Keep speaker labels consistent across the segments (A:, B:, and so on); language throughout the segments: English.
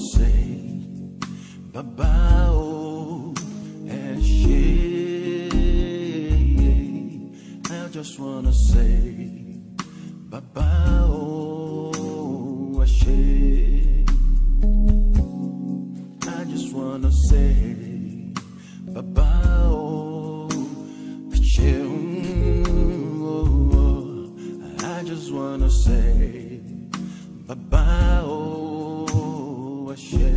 A: say bye-bye, oh, and shit. I just wanna say bye-bye, oh, and shit. I just wanna say bye-bye, oh, and shit. I just wanna say bye-bye, oh, and shit.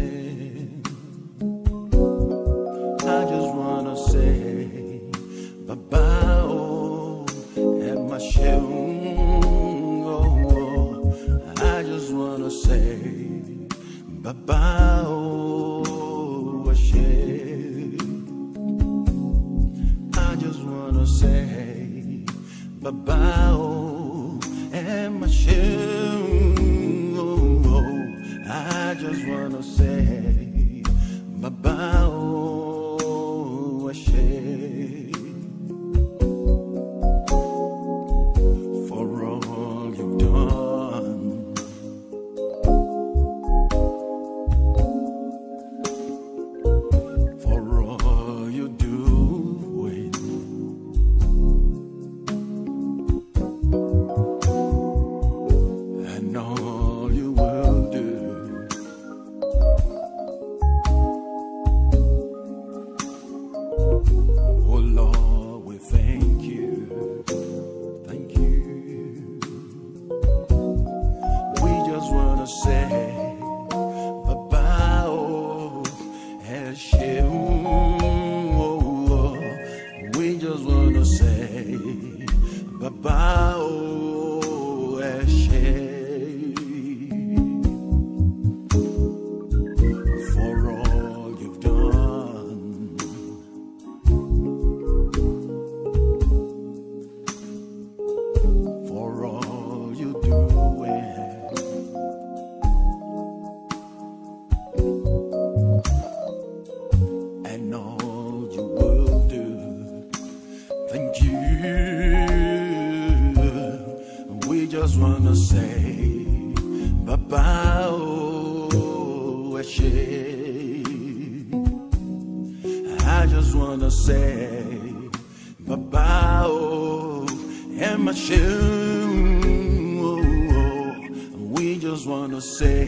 A: I just wanna say bye-bye, oh, and my shit. I just wanna say bye-bye, oh, and shit. I just wanna say bye-bye, oh, and my shit. I just wanna say bye-bye, oh, and shit. For all you've done, for all you're doing, and all you will do. Oh Lord, we thank you, thank you. We just wanna say bye-bye, oh, and shit. Oh, we just wanna say bye-bye, oh, and shit. For all you've done, for all you do, and all you will do. Thank you. We just wanna say bye-bye, oh, and shit. I just wanna say bye-bye, oh, and my shit. We just wanna say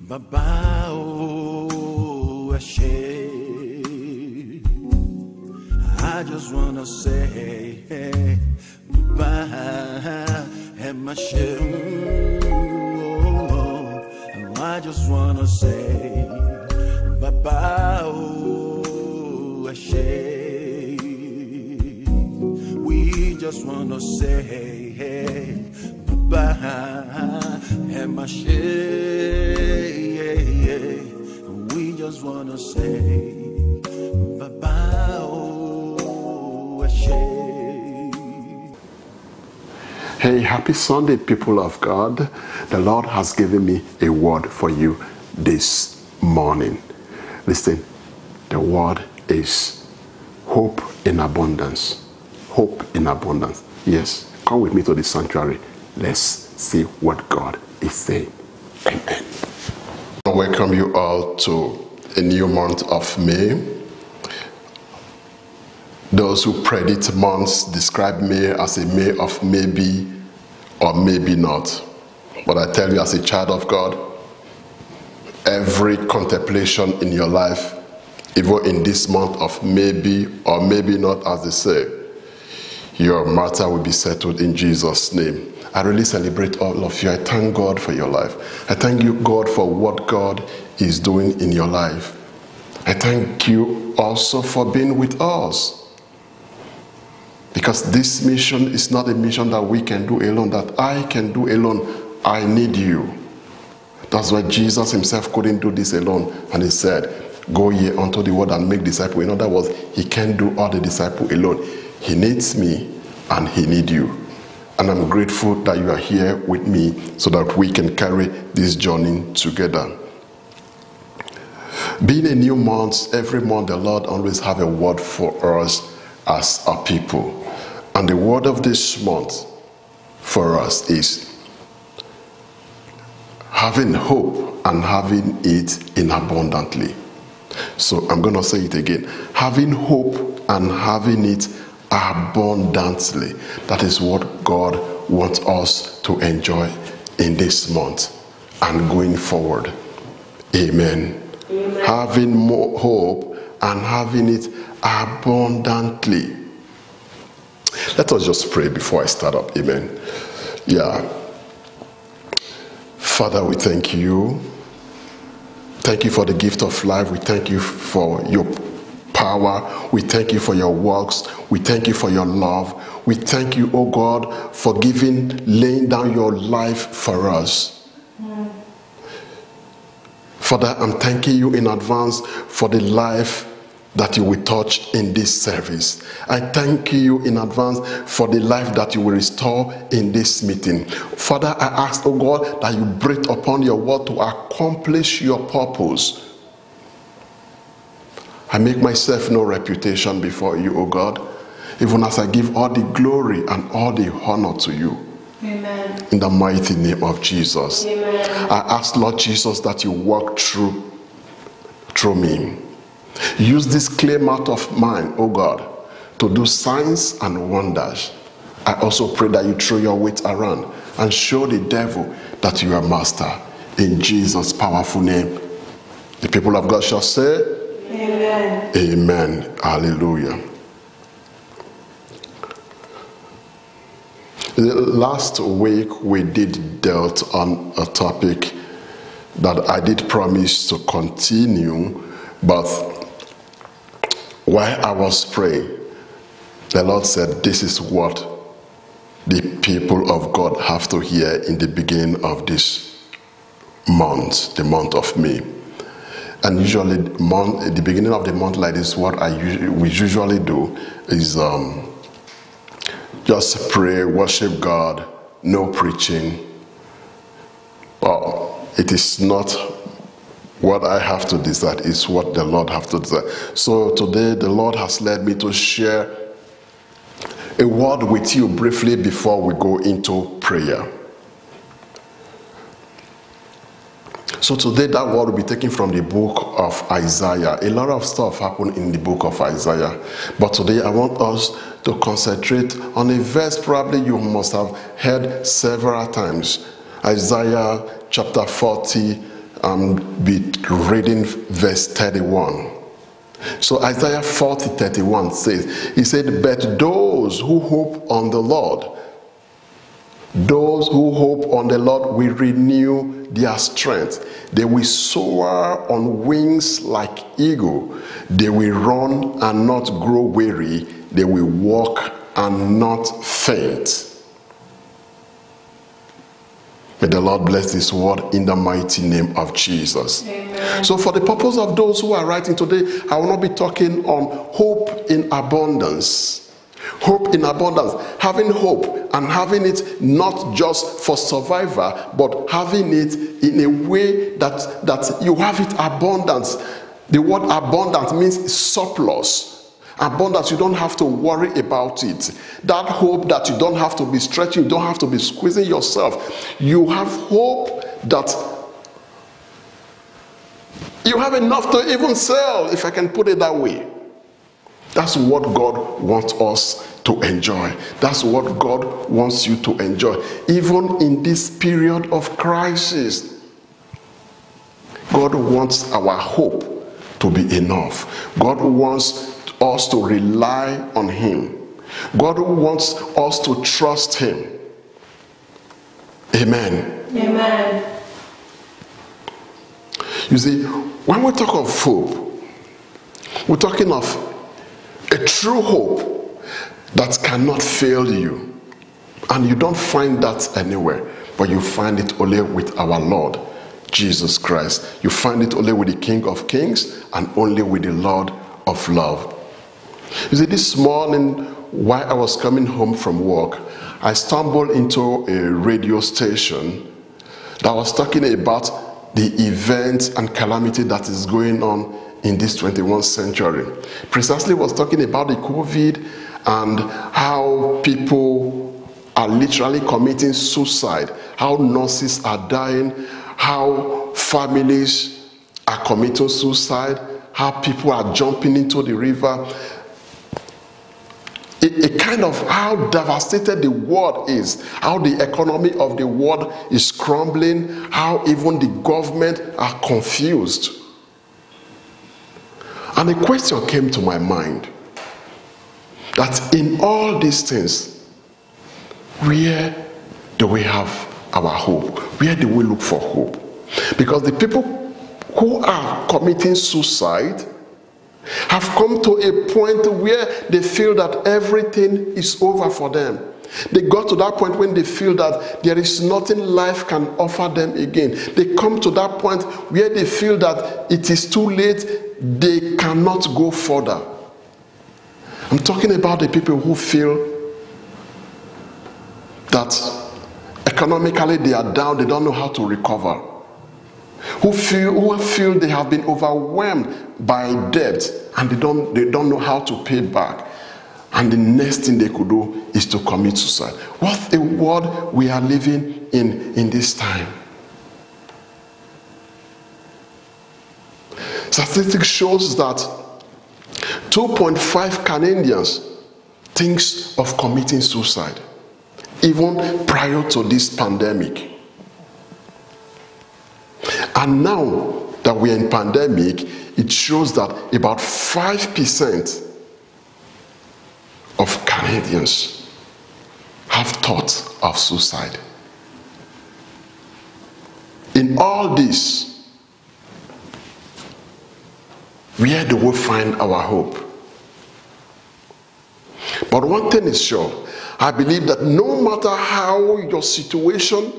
A: bye-bye, oh, and shit. I just wanna say bye-bye, and my shit. I just wanna say bye-bye, oh, and shit. We just wanna say bye-bye, and my shit. We just wanna say bye-bye, oh, and shit.
B: Hey, happy Sunday, people of God. The Lord has given me a word for you this morning. Listen, the word is hope in abundance. Hope in abundance. Yes, come with me to the sanctuary. Let's see what God is saying. Amen. I welcome you all to a new month of May. Those who predict months describe May as a May of maybe or maybe not. But I tell you, as a child of God, every contemplation in your life, even in this month of maybe or maybe not, as they say, your matter will be settled in Jesus' name. I really celebrate all of you. I thank God for your life. I thank you, God, for what God is doing in your life. I thank you also for being with us. Because this mission is not a mission that we can do alone, that I can do alone. I need you. That's why Jesus himself couldn't do this alone. And he said, go ye unto the world and make disciples. In other words, he can't do all the disciples alone. He needs me and he needs you. And I'm grateful that you are here with me so that we can carry this journey together. Being a new month, every month the Lord always have a word for us as a people. And the word of this month for us is having hope and having it in abundantly. So I'm going to say it again. Having hope and having it abundantly. That is what God wants us to enjoy in this month and going forward. Amen. Amen. Having more hope and having it abundantly. Let us just pray before I start up. Amen. Yeah. Father, we thank you. Thank you for the gift of life. We thank you for your power. We thank you for your works. We thank you for your love. We thank you, oh God, for laying down your life for us. Father, I'm thanking you in advance for the life that you will touch in this service. I thank you in advance for the life that you will restore in this meeting. Father, I ask, oh God, that you breathe upon your word to accomplish your purpose. I make myself no reputation before you, oh God, even as I give all the glory and all the honor to you. Amen. In the mighty name of Jesus. Amen. I ask, Lord Jesus, that you walk through me. Use this clay mouth of mine, oh God, to do signs and wonders. I also pray that you throw your weight around and show the devil that you are master. In Jesus' powerful name. The people of God shall say, Amen. Amen. Hallelujah. Last week we did dealt on a topic that I did promise to continue, but while I was praying, the Lord said, this is what the people of God have to hear in the beginning of this month, the month of May. And usually, the beginning of the month like this, what we usually do is just pray, worship God, no preaching. But it is not what I have to decide, it's what the Lord has to decide. So today the Lord has led me to share a word with you briefly before we go into prayer. So today that word will be taken from the book of Isaiah. A lot of stuff happened in the book of Isaiah. But today I want us to concentrate on a verse probably you must have heard several times. Isaiah chapter 40, be reading verse 31. So Isaiah 40:31 says, he said, but those who hope on the Lord, those who hope on the Lord will renew their strength. They will soar on wings like eagle. They will run and not grow weary. They will walk and not faint. May the Lord bless this word in the mighty name of Jesus. Amen. So for the purpose of those who are writing today, I will not be talking on hope in abundance. Hope in abundance. Having hope and having it not just for survival, but having it in a way that you have it abundance. The word abundant means surplus. Abundance, you don't have to worry about it. That hope that you don't have to be stretching, you don't have to be squeezing yourself. You have hope that you have enough to even sell, if I can put it that way. That's what God wants us to enjoy. That's what God wants you to enjoy. Even in this period of crisis, God wants our hope to be enough. God wants us to rely on him. God wants us to trust him. Amen. Amen. You see, when we talk of hope, we're talking of a true hope that cannot fail you. And you don't find that anywhere, but you find it only with our Lord Jesus Christ. You find it only with the King of Kings and only with the Lord of love. You see, this morning while I was coming home from work, I stumbled into a radio station that was talking about the events and calamity that is going on in this 21st century. Precisely was talking about the COVID and how people are literally committing suicide, how nurses are dying, how families are committing suicide, how people are jumping into the river, a kind of how devastated the world is, how the economy of the world is crumbling, how even the government are confused. And a question came to my mind, that in all these things, where do we have our hope? Where do we look for hope? Because the people who are committing suicide have come to a point where they feel that everything is over for them. They got to that point when they feel that there is nothing life can offer them again. They come to that point where they feel that it is too late, they cannot go further. I'm talking about the people who feel that economically they are down, they don't know how to recover. Who feel they have been overwhelmed by debt and they don't know how to pay back. And the next thing they could do is to commit suicide. What a world we are living in this time. Statistics shows that 2.5 Canadians thinks of committing suicide, even prior to this pandemic. And now that we are in pandemic, it shows that about 5% of Canadians have thought of suicide. In all this, where do we find our hope? But one thing is sure, I believe that no matter how your situation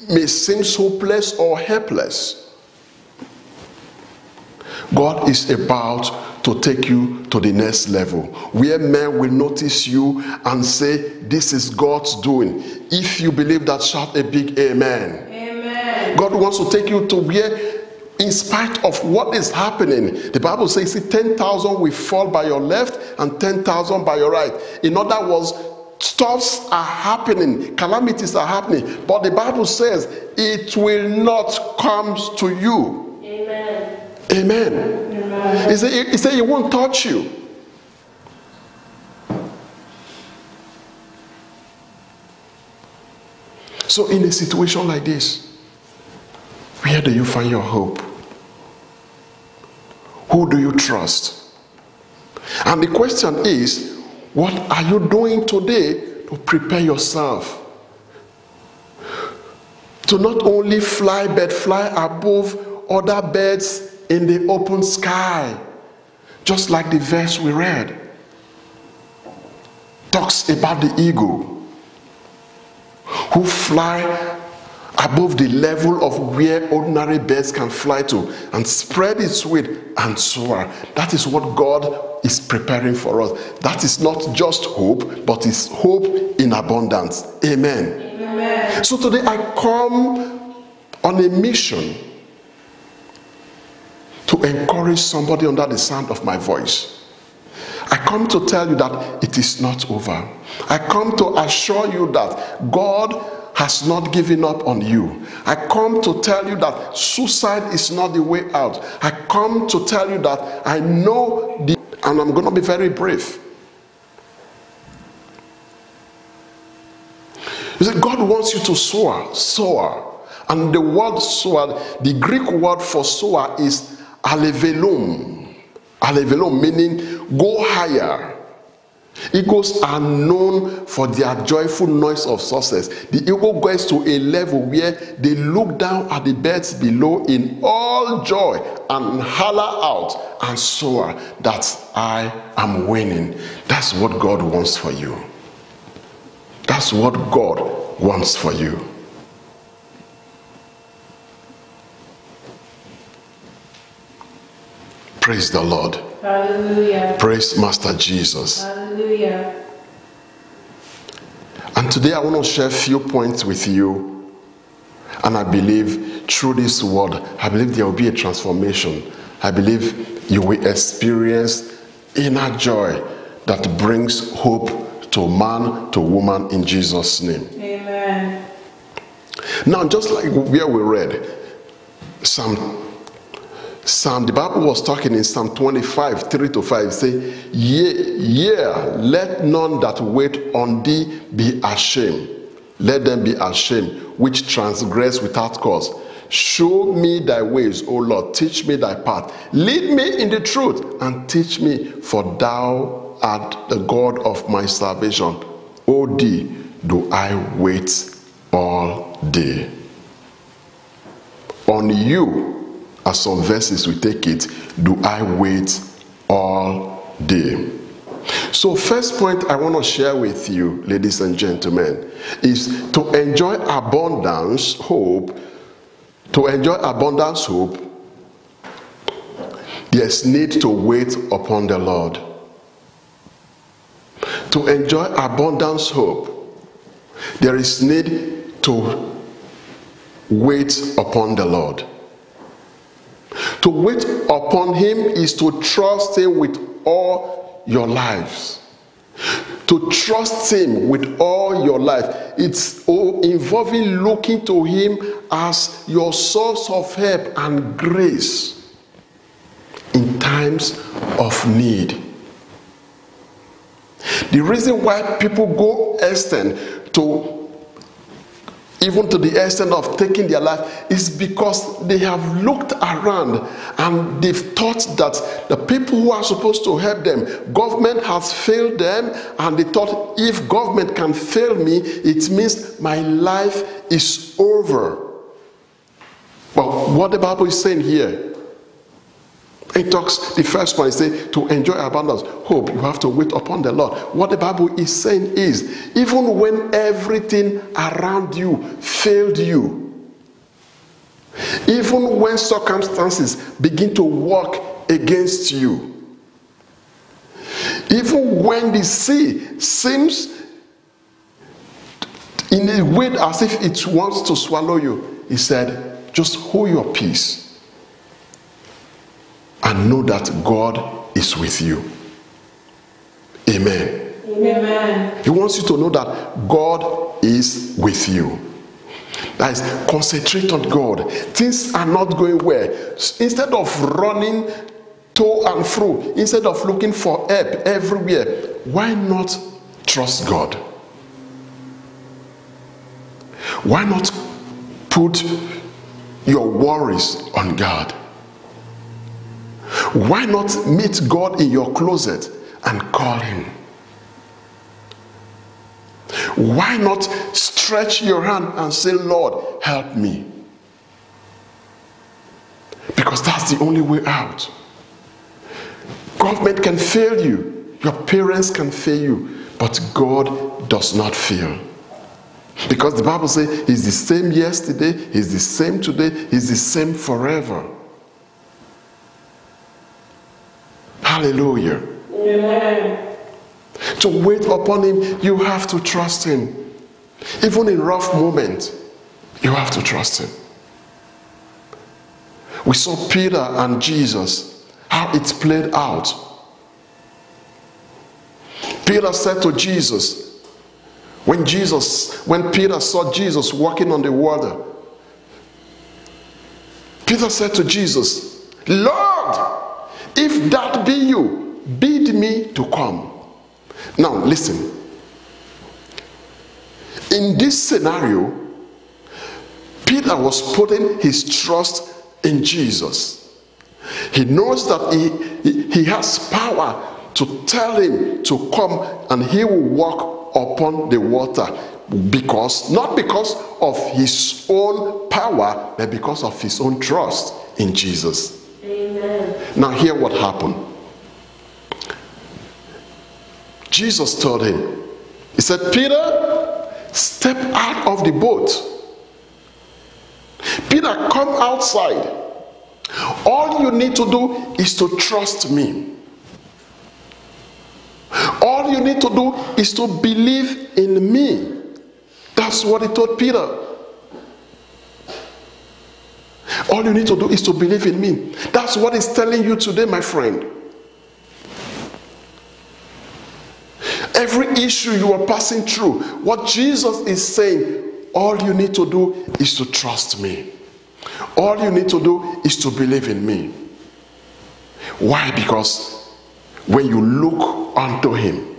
B: may seem hopeless or helpless, God is about to take you to the next level, where men will notice you and say, this is God's doing. If you believe that, shout a big amen. Amen. God wants to take you to where, in spite of what is happening, the Bible says 10,000 will fall by your left and 10,000 by your right. In other words, stuffs are happening, calamities are happening, but the Bible says it will not come to you. Amen. Amen. Amen. He said it won't touch you. So in a situation like this, where do you find your hope? Who do you trust? And the question is, what are you doing today to prepare yourself to not only fly, but fly above other birds in the open sky? Just like the verse we read talks about the eagle who fly above the level of where ordinary birds can fly to and spread its wings and soar. That is what God is preparing for us. That is not just hope, but it's hope in abundance. Amen. Amen. So today I come on a mission to encourage somebody under the sound of my voice. I come to tell you that it is not over. I come to assure you that God has not given up on you. I come to tell you that suicide is not the way out. I come to tell you that I know and I'm going to be very brief. You see, God wants you to soar. And the word soar, the Greek word for soar is alevelum. Alevelum meaning go higher. Eagles are known for their joyful noise of success. The eagle goes to a level where they look down at the birds below in all joy and holler out and soar that I am winning. That's what God wants for you. That's what God wants for you. Praise the Lord. Hallelujah. Praise Master Jesus. Hallelujah. And today I want to share a few points with you. And I believe through this word, I believe there will be a transformation. I believe you will experience inner joy that brings hope to man, to woman in Jesus' name. Amen. Now, just like where we read, the Bible was talking in Psalm 25, 3-5, say, Yea, let none that wait on thee be ashamed. Let them be ashamed, which transgress without cause. Show me thy ways, O Lord, teach me thy path. Lead me in the truth, and teach me, for thou art the God of my salvation. O thee do I wait all day. On you, as some verses we take it, do I wait all day. So first point I want to share with you, ladies and gentlemen, is to enjoy abundance hope. To enjoy abundance hope, there's need to wait upon the Lord. To enjoy abundance hope, there is need to wait upon the Lord. To wait upon him is to trust him with all your lives. To trust him with all your life. It's involving looking to him as your source of help and grace in times of need. The reason why people go even to the extent of taking their life is because they have looked around and they've thought that the people who are supposed to help them, government has failed them, and they thought, if government can fail me, it means my life is over. But what the Bible is saying here, it talks, the first one is saying, to enjoy abundance hope, you have to wait upon the Lord. What the Bible is saying is, even when everything around you failed you, even when circumstances begin to work against you, even when the sea seems in a way as if it wants to swallow you, he said, just hold your peace and know that God is with you. Amen.
C: Amen.
B: He wants you to know that God is with you. That is, concentrate on God. Things are not going well. Instead of running to and fro, instead of looking for help everywhere, why not trust God? Why not put your worries on God? Why not meet God in your closet and call him? Why not stretch your hand and say, Lord, help me? Because that's the only way out. Government can fail you. Your parents can fail you. But God does not fail. Because the Bible says he's the same yesterday, he's the same today, he's the same forever. Hallelujah.
C: Amen.
B: To wait upon him, you have to trust him. Even in rough moments, you have to trust him. We saw Peter and Jesus, how it played out. Peter said to Jesus, when Peter saw Jesus walking on the water, Peter said to Jesus, Lord, if that be you, bid me to come. Now listen. In this scenario, Peter was putting his trust in Jesus. He knows that he has power to tell him to come, and he will walk upon the water, not because of his own power, but because of his own trust in Jesus.
C: Amen.
B: Now hear what happened. Jesus told him, he said, Peter, step out of the boat. Peter, come outside. All you need to do is to trust me. All you need to do is to believe in me. That's what he told Peter. All you need to do is to believe in me. That's what he's telling you today, my friend. Every issue you are passing through, what Jesus is saying, all you need to do is to trust me. All you need to do is to believe in me. Why? Because when you look unto him,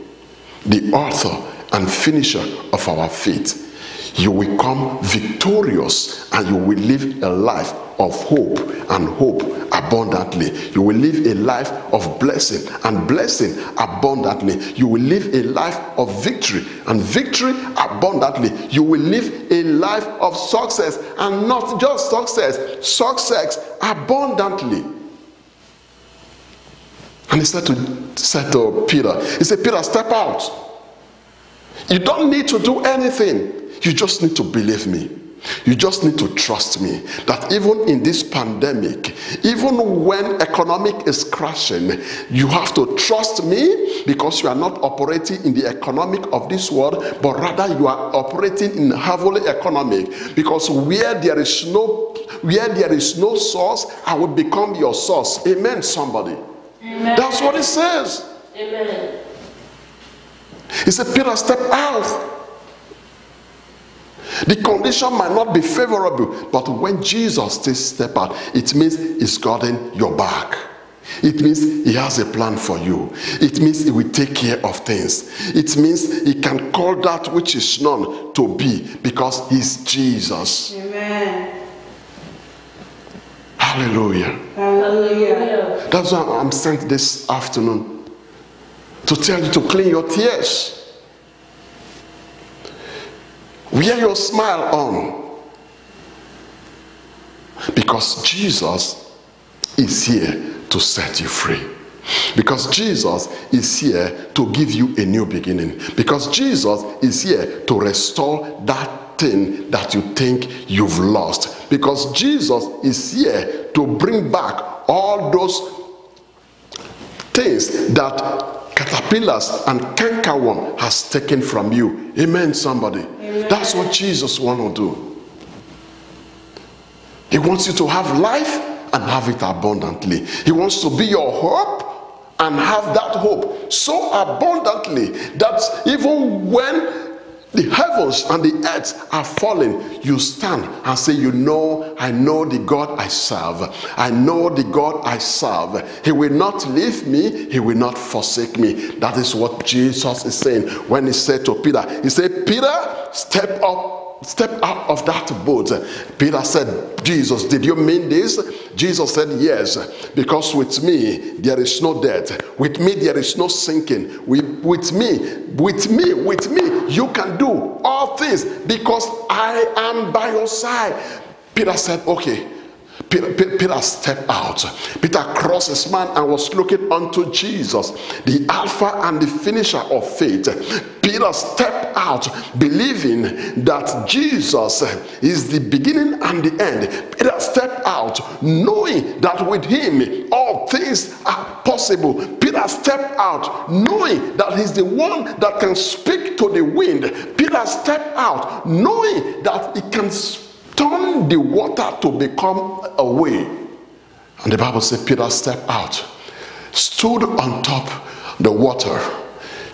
B: the author and finisher of our faith, you will come victorious and you will live a life of hope and hope abundantly. You will live a life of blessing and blessing abundantly. You will live a life of victory and victory abundantly. You will live a life of success, and not just success, success abundantly. And he said to Peter, he said, Peter, step out. You don't need to do anything. You just need to believe me. You just need to trust me that even in this pandemic, even when economic is crashing, you have to trust me, because you are not operating in the economic of this world, but rather you are operating in heavenly economic. Because where there is no source, I will become your source. Amen, somebody. Amen. That's what it says.
C: Amen.
B: He said, Peter, step out. The condition might not be favorable, but when Jesus says step out, it means he's gotten your back. It means he has a plan for you. It means he will take care of things. It means he can call that which is none to be, because he's Jesus.
C: Amen.
B: Hallelujah.
C: Hallelujah.
B: That's why I'm sent this afternoon, to tell you to clean your tears. Wear your smile on, because Jesus is here to set you free. Because Jesus is here to give you a new beginning. Because Jesus is here to restore that thing that you think you've lost. Because Jesus is here to bring back all those things that caterpillars and cankerworm has taken from you. Amen, somebody. Amen. That's what Jesus wants to do. He wants you to have life and have it abundantly. He wants to be your hope and have that hope so abundantly that even when the heavens and the earth are falling, you stand and say, I know the God I serve. I know the God I serve. He will not leave me. He will not forsake me. That is what Jesus is saying when he said to Peter, he said, Peter, step out of that boat. Peter said, Jesus, did you mean this? Jesus said, yes, because with me there is no death. With me there is no sinking. With me you can do all things, because I am by your side. Peter said, okay. Peter stepped out. Peter crossed his mind and was looking unto Jesus, the Alpha and the finisher of faith. Peter stepped out believing that Jesus is the beginning and the end. Peter stepped out knowing that with him all things are possible. Peter stepped out knowing that he's the one that can speak to the wind. Peter stepped out knowing that he can turn the water to become a way. And the Bible says Peter stepped out, stood on top the water.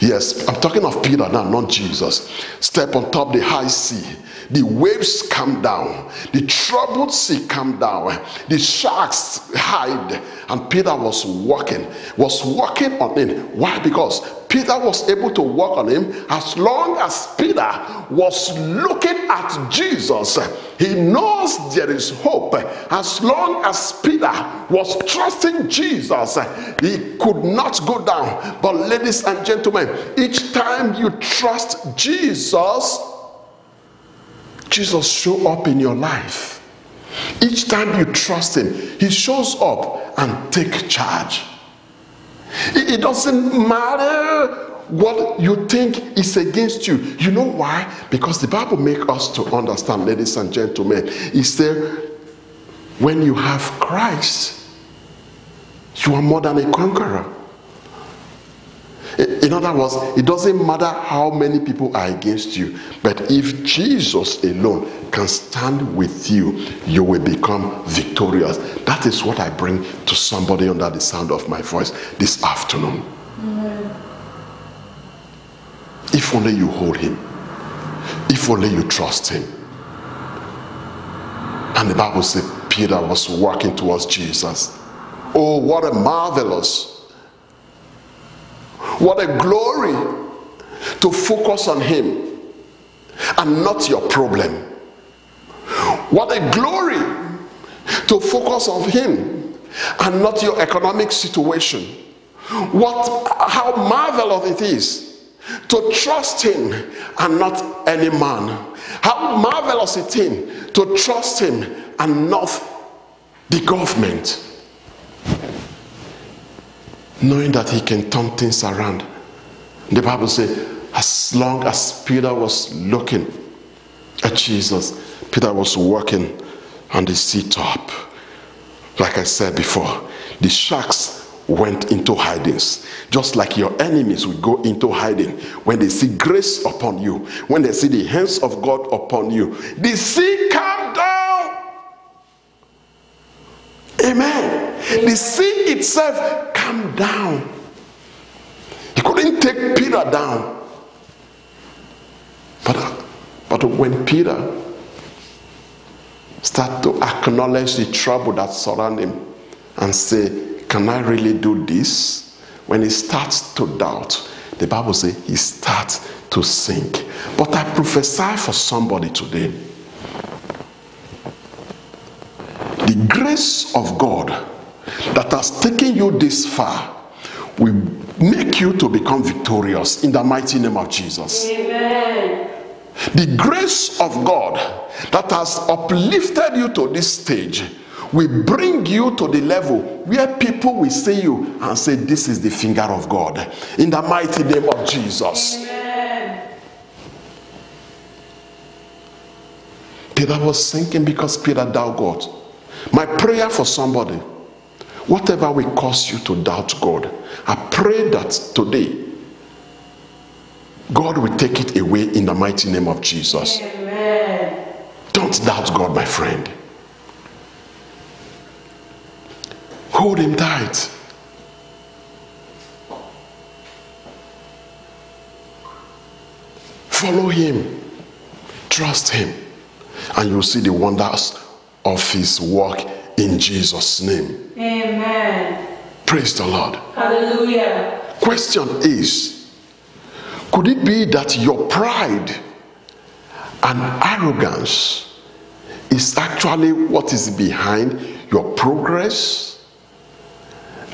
B: Yes, I'm talking of Peter now, not Jesus. Step on top the high sea. The waves come down. The troubled sea come down. The sharks hide. And Peter was walking on him. Why? Because Peter was able to walk on him as long as Peter was looking at Jesus. He knows there is hope. As long as Peter was trusting Jesus, he could not go down. But ladies and gentlemen, each time you trust Jesus, Jesus shows up in your life. Each time you trust him, he shows up and takes charge. It doesn't matter what you think is against you. You know why? Because the Bible makes us to understand, ladies and gentlemen, it says when you have Christ, you are more than a conqueror. In other words, it doesn't matter how many people are against you, but if Jesus alone can stand with you, you will become victorious. That is what I bring to somebody under the sound of my voice this afternoon. Amen. If only you hold him, if only you trust him. And the Bible says Peter was walking towards Jesus. Oh, what a marvelous, what a glory to focus on him and not your problem. What a glory to focus on him and not your economic situation. How marvelous it is to trust him and not any man. How marvelous it is to trust him and not the government. Knowing that he can turn things around. The Bible says, as long as Peter was looking at Jesus, Peter was walking on the seatop. Like I said before, the sharks went into hidings. Just like your enemies will go into hiding when they see grace upon you, when they see the hands of God upon you. The sea calmed down. Amen. The sea itself calmed down. He couldn't take Peter down. But when Peter started to acknowledge the trouble that surrounded him and say, can I really do this? When he starts to doubt, the Bible says he starts to sink. But I prophesy for somebody today. The grace of God that has taken you this far will make you to become victorious in the mighty name of Jesus.
C: Amen.
B: The grace of God that has uplifted you to this stage will bring you to the level where people will see you and say, this is the finger of God. In the mighty name of Jesus.
C: Amen.
B: Peter was sinking because Peter doubted God. My prayer for somebody, whatever will cause you to doubt God, I pray that today God will take it away in the mighty name of Jesus.
C: Amen.
B: Don't doubt God, my friend. Hold him tight. Follow him. Trust him. And you'll see the wonders of his work in Jesus' name.
C: Amen.
B: Praise the Lord.
C: Hallelujah.
B: Question is, could it be that your pride and arrogance is actually what is behind your progress?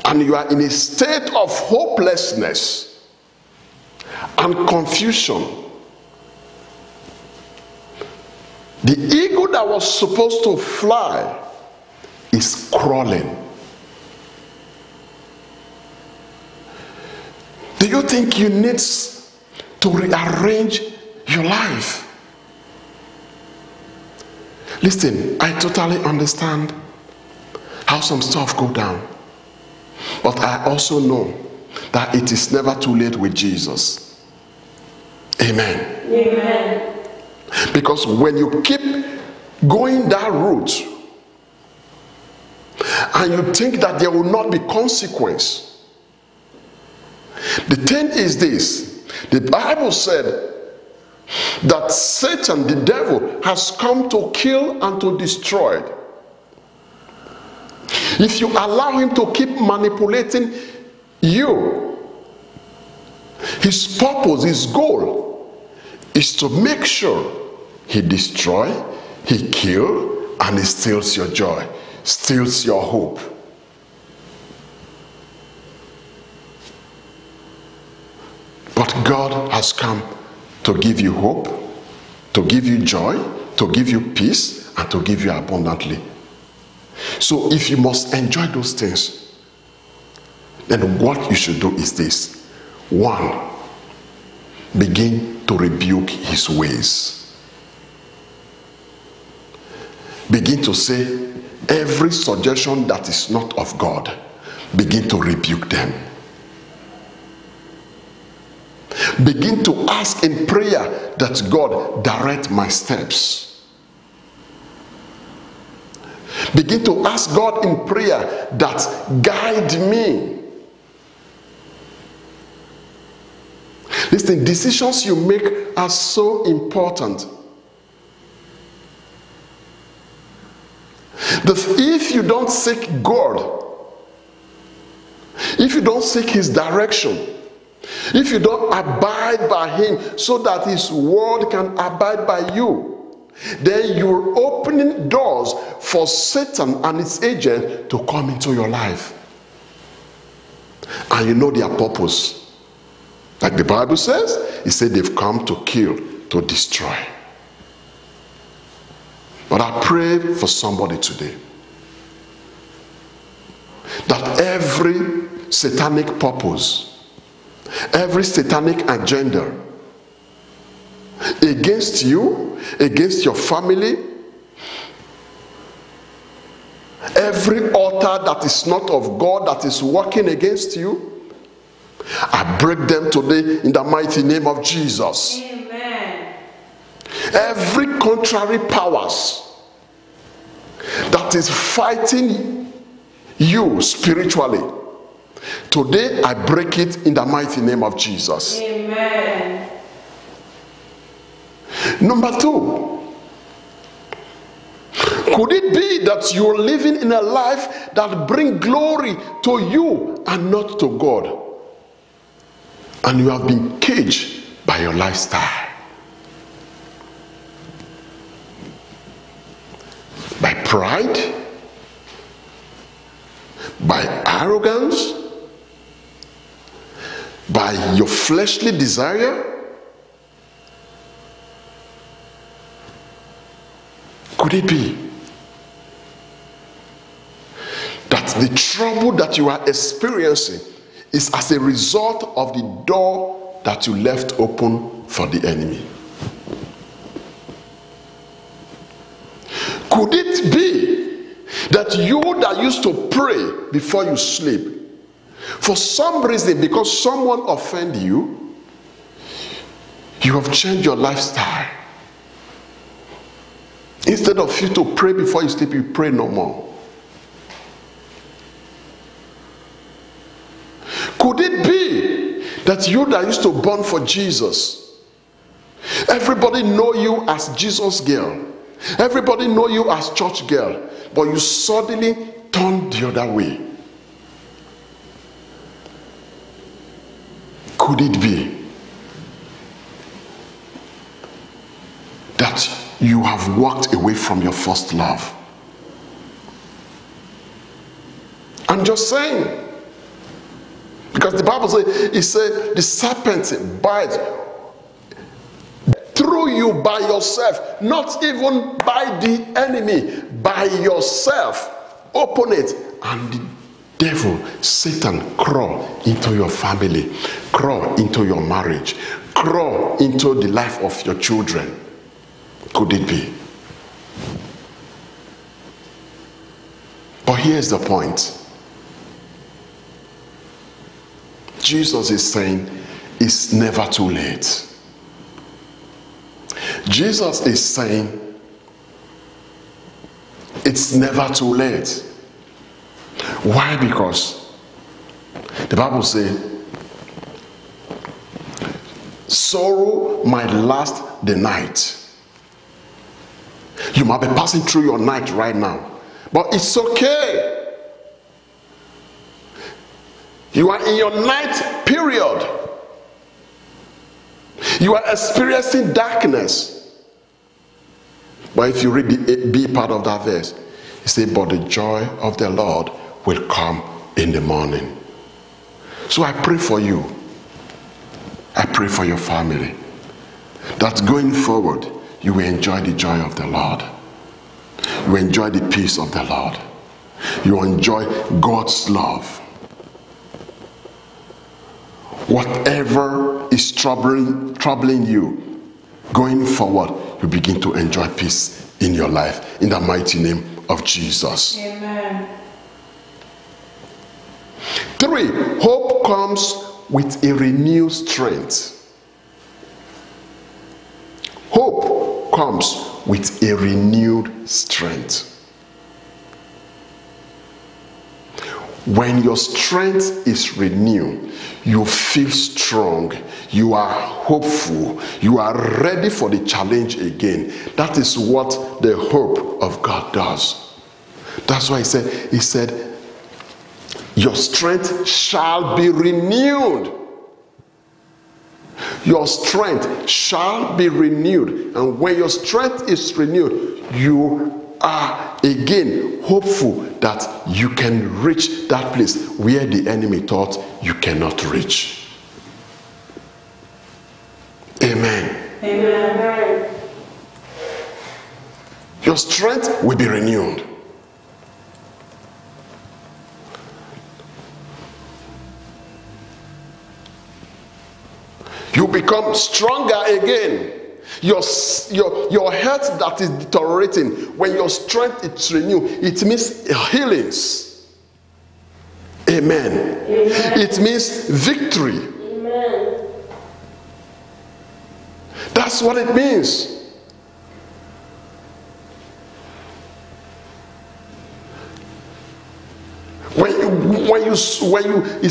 B: And you are in a state of hopelessness and confusion. The eagle that was supposed to fly is crawling. Do you think you need to rearrange your life? Listen, I totally understand how some stuff go down. But I also know that it is never too late with Jesus. Amen.
C: Amen.
B: Because when you keep going that route and you think that there will not be consequence, the thing is this: the Bible said that Satan, the devil, has come to kill and to destroy. If you allow him to keep manipulating you, his purpose, his goal is to make sure he destroys, he kills, and he steals your joy, steals your hope. But God has come to give you hope, to give you joy, to give you peace, and to give you abundantly. So if you must enjoy those things, then what you should do is this. 1, begin to rebuke his ways. Begin to say, every suggestion that is not of God, begin to rebuke them. Begin to ask in prayer that God direct my steps. Begin to ask God in prayer that guide me. Listen, decisions you make are so important. If you don't seek God, if you don't seek his direction, if you don't abide by him so that his word can abide by you, then you're opening doors for Satan and his agent to come into your life. And you know their purpose. Like the Bible says, it said they've come to kill, to destroy. But I pray for somebody today that every satanic purpose, every satanic agenda against you, against your family, every altar that is not of God that is working against you, I break them today in the mighty name of Jesus.
C: Amen.
B: Every contrary powers that is fighting you spiritually, today I break it in the mighty name of Jesus.
C: Amen.
B: Number two, could it be that you're living in a life that brings glory to you and not to God? And you have been caged by your lifestyle, by pride, by arrogance, by your fleshly desire. Could it be that the trouble that you are experiencing is as a result of the door that you left open for the enemy? Could it be that you that used to pray before you sleep, for some reason, because someone offended you, you have changed your lifestyle? Instead of you to pray before you sleep, you pray no more. Could it be that you that used to burn for Jesus, everybody know you as Jesus girl, everybody know you as church girl, but you suddenly turn the other way? Could it be that you have walked away from your first love? I'm just saying, because the Bible says, it said the serpent bites through you by yourself, not even by the enemy, by yourself. Open it, and the devil, Satan, crawl into your family, crawl into your marriage, crawl into the life of your children. Could it be? But here's the point. Jesus is saying it's never too late. Jesus is saying it's never too late. Why? Because the Bible says sorrow might last the night. You might be passing through your night right now, but it's okay. You are in your night period. You are experiencing darkness. But if you read the B part of that verse, it says, but the joy of the Lord will come in the morning. So I pray for you. I pray for your family, that going forward, you will enjoy the joy of the Lord. You will enjoy the peace of the Lord. You will enjoy God's love. Whatever is troubling you, going forward, you begin to enjoy peace in your life, in the mighty name of Jesus.
C: Amen.
B: 3, hope comes with a renewed strength. Hope comes with a renewed strength. When your strength is renewed, you feel strong, you are hopeful, you are ready for the challenge again. That is what the hope of God does. That's why he said, your strength shall be renewed. Your strength shall be renewed. And when your strength is renewed, you are again hopeful that you can reach that place where the enemy thought you cannot reach. Amen.
C: Amen.
B: Your strength will be renewed. You become stronger again. Your health that is deteriorating, when your strength is renewed, it means healings. Amen.
C: Amen.
B: It means victory.
C: Amen.
B: That's what it means. He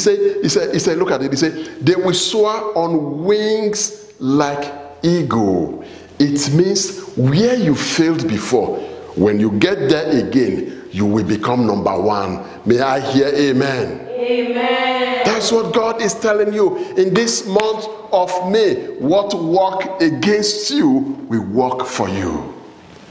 B: said, look at it. He said, they will soar on wings like eagle. It means where you failed before, when you get there again, you will become number one. May I hear amen?
C: Amen.
B: That's what God is telling you in this month of May. What work against you will work for you.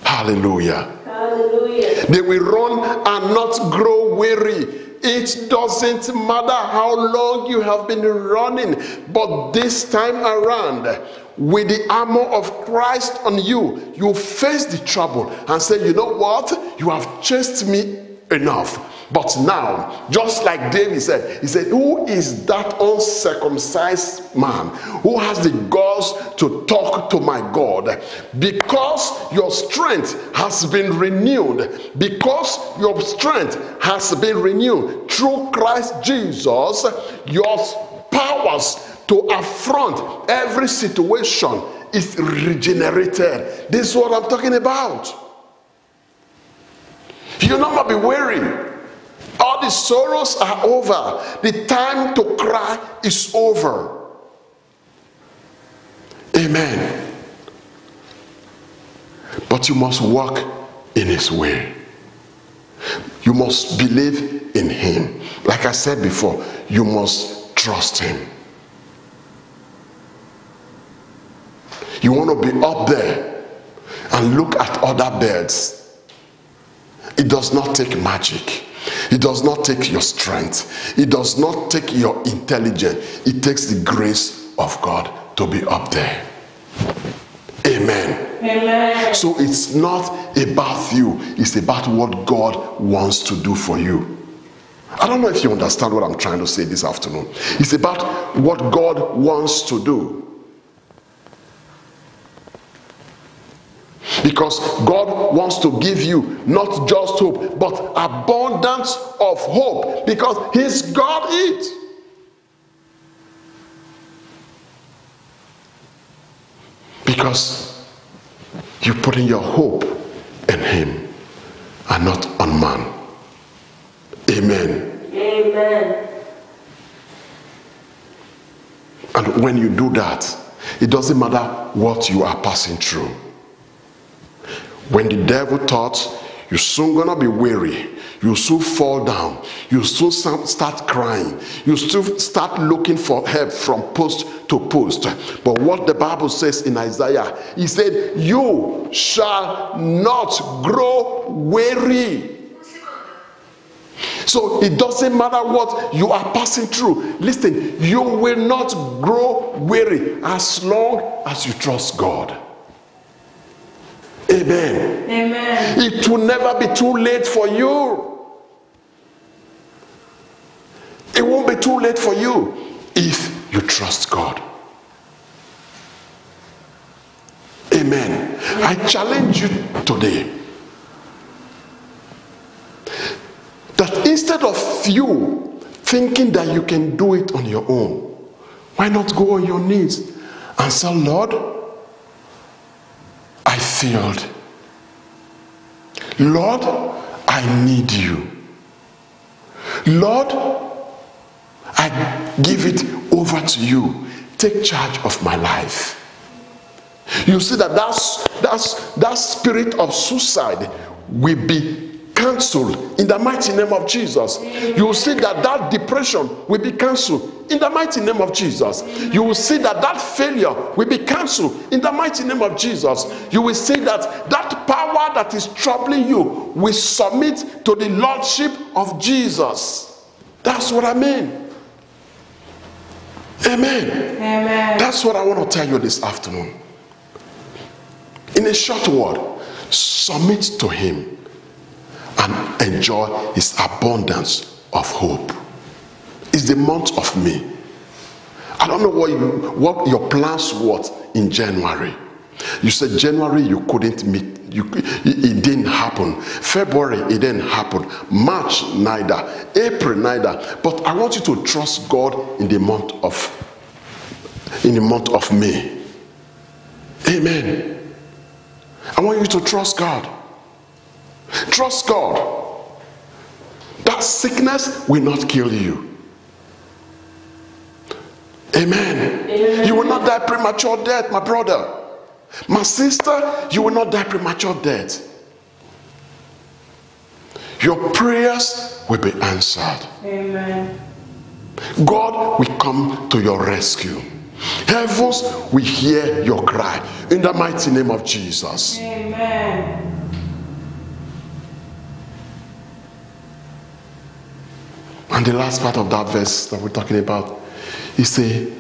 B: Hallelujah.
C: Hallelujah.
B: They will run and not grow weary. It doesn't matter how long you have been running, but this time around, with the armor of Christ on you, you face the trouble and say, you know what? You have chased me enough. But now, just like David said, he said, who is that uncircumcised man who has the guts to talk to my God? Because your strength has been renewed. Because your strength has been renewed through Christ Jesus, your powers to affront every situation is regenerated. This is what I'm talking about. You'll not be weary. All the sorrows are over. The time to cry is over. Amen. But you must walk in his way. You must believe in him. Like I said before, you must trust him. You want to be up there and look at other birds. It does not take magic. It does not take your strength. It does not take your intelligence. It takes the grace of God to be up there. Amen.
C: Amen.
B: So it's not about you. It's about what God wants to do for you. I don't know if you understand what I'm trying to say this afternoon. It's about what God wants to do. Because God wants to give you not just hope, but abundance of hope. Because he's got it. Because you put in your hope in him and not on man. Amen.
C: Amen.
B: And when you do that, it doesn't matter what you are passing through. When the devil thought you're soon gonna be weary, you soon fall down, you soon start crying, you soon start looking for help from post to post. But what the Bible says in Isaiah, he said, you shall not grow weary. So it doesn't matter what you are passing through. Listen, you will not grow weary as long as you trust God. Amen.
C: Amen.
B: It will never be too late for you. It won't be too late for you if you trust God. Amen. I challenge you today that instead of you thinking that you can do it on your own, why not go on your knees and say, Lord, I failed. Lord, I need you. Lord, I give it over to you. Take charge of my life. You see that spirit of suicide will be cancelled in the mighty name of Jesus. You will see that that depression will be cancelled in the mighty name of Jesus. You will see that that failure will be cancelled in the mighty name of Jesus. You will see that that power that is troubling you will submit to the lordship of Jesus. That's what I mean. Amen.
C: Amen.
B: That's what I want to tell you this afternoon. In a short word, submit to him and enjoy his abundance of hope. It's the month of May. I don't know what your plans were in January. You said January you couldn't meet. It didn't happen. February it didn't happen. March neither. April neither. But I want you to trust God in the month of May. Amen. I want you to trust God. Trust God. That sickness will not kill you. Amen.
C: Amen.
B: You will not die premature death, my brother. My sister, you will not die premature death. Your prayers will be answered.
C: Amen.
B: God will come to your rescue. Heavens will hear your cry in the mighty name of Jesus.
C: Amen.
B: And the last part of that verse that we're talking about, he says,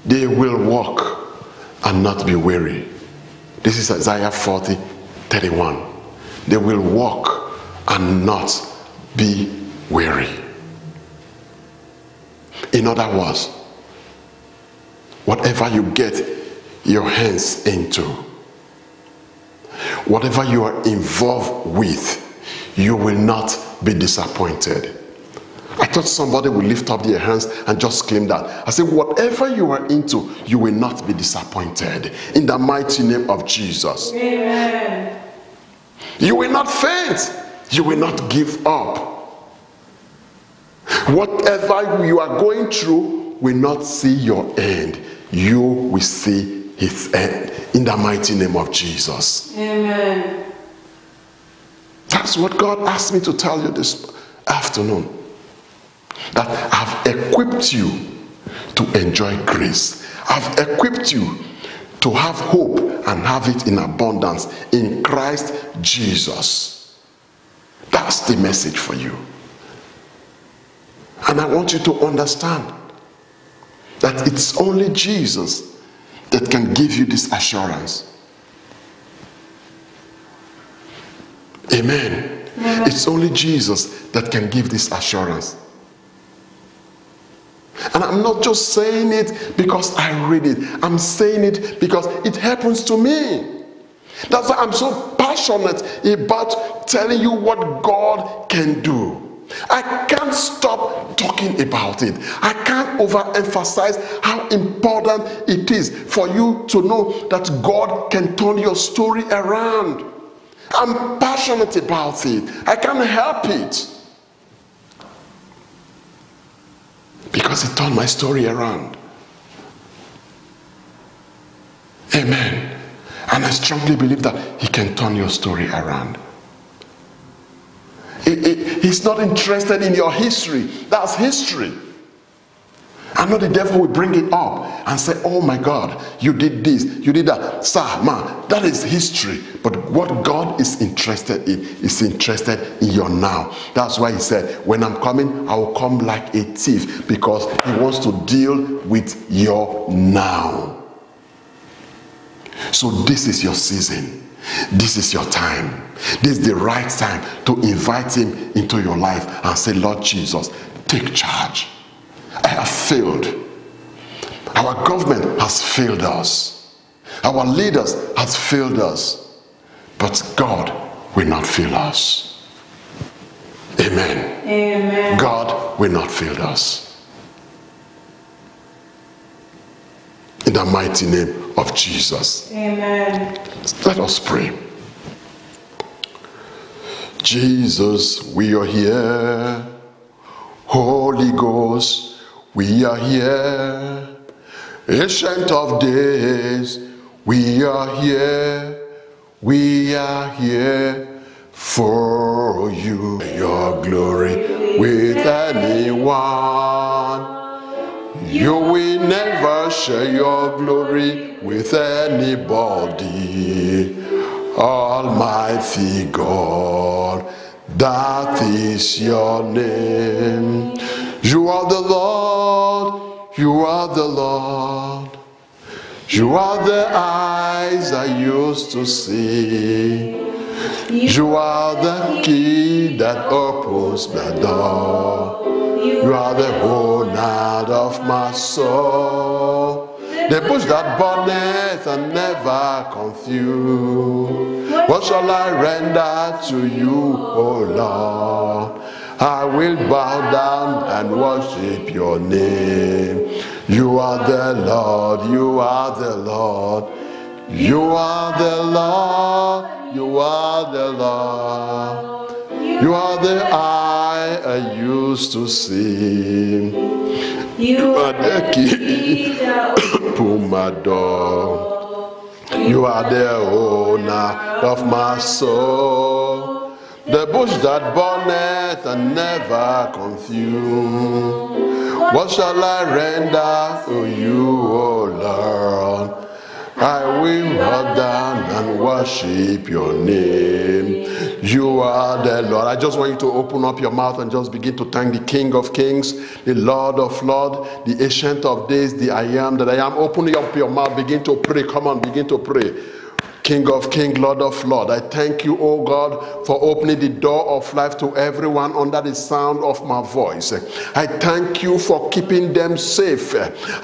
B: they will walk and not be weary. This is Isaiah 40:31. They will walk and not be weary. In other words, whatever you get your hands into, whatever you are involved with, you will not be disappointed. I thought somebody would lift up their hands and just claim that. I said, whatever you are into, you will not be disappointed. In the mighty name of Jesus.
C: Amen.
B: You will not faint. You will not give up. Whatever you are going through will not see your end. You will see his end. In the mighty name of Jesus.
C: Amen.
B: That's what God asked me to tell you this afternoon. That I've equipped you to enjoy grace. I've equipped you to have hope and have it in abundance in Christ Jesus. That's the message for you. And I want you to understand that it's only Jesus that can give you this assurance. Amen. It's only Jesus that can give this assurance. And I'm not just saying it because I read it. I'm saying it because it happens to me. That's why I'm so passionate about telling you what God can do. I can't stop talking about it. I can't overemphasize how important it is for you to know that God can turn your story around. I'm passionate about it. I can't help it. Because he turned my story around. Amen. And I strongly believe that he can turn your story around. He's not interested in your history. That's history. I know the devil will bring it up and say, oh my God, you did this, you did that. Sir, man, that is history. But what God is interested in is interested in your now. That's why he said, when I'm coming, I will come like a thief, because he wants to deal with your now. So this is your season. This is your time. This is the right time to invite him into your life and say, Lord Jesus, take charge. I have failed. Our government has failed us. Our leaders has failed us. But God will not fail us. Amen.
C: Amen.
B: God will not fail us. In the mighty name of Jesus.
C: Amen.
B: Let us pray. Jesus, we are here. Holy Ghost, we are here. Ancient of days, we are here. We are here. for you your glory with anyone. You will never share your glory with anybody. Almighty God, that is your name. You are the Lord, you are the Lord. You are the eyes I used to see. You are the key that opens the door. You are the owner of my soul. The bush that burneth and never confused. What shall I render to you, O Lord? I will bow down and worship your name. You are the Lord, you are the Lord. You are the Lord, you are the Lord. You are the eye I used to see. You are the key to my door. You are the owner of my soul. The bush that burneth and never confused. What shall I render to you, O Lord? I will bow down and worship your name. You are the Lord. I just want you to open up your mouth and just begin to thank the King of Kings, the Lord of Lords, the Ancient of Days, the I Am that I Am. Open up your mouth, begin to pray. Come on, begin to pray. King of Kings, Lord of Lords, I thank you, O God, for opening the door of life to everyone under the sound of my voice. I thank you for keeping them safe.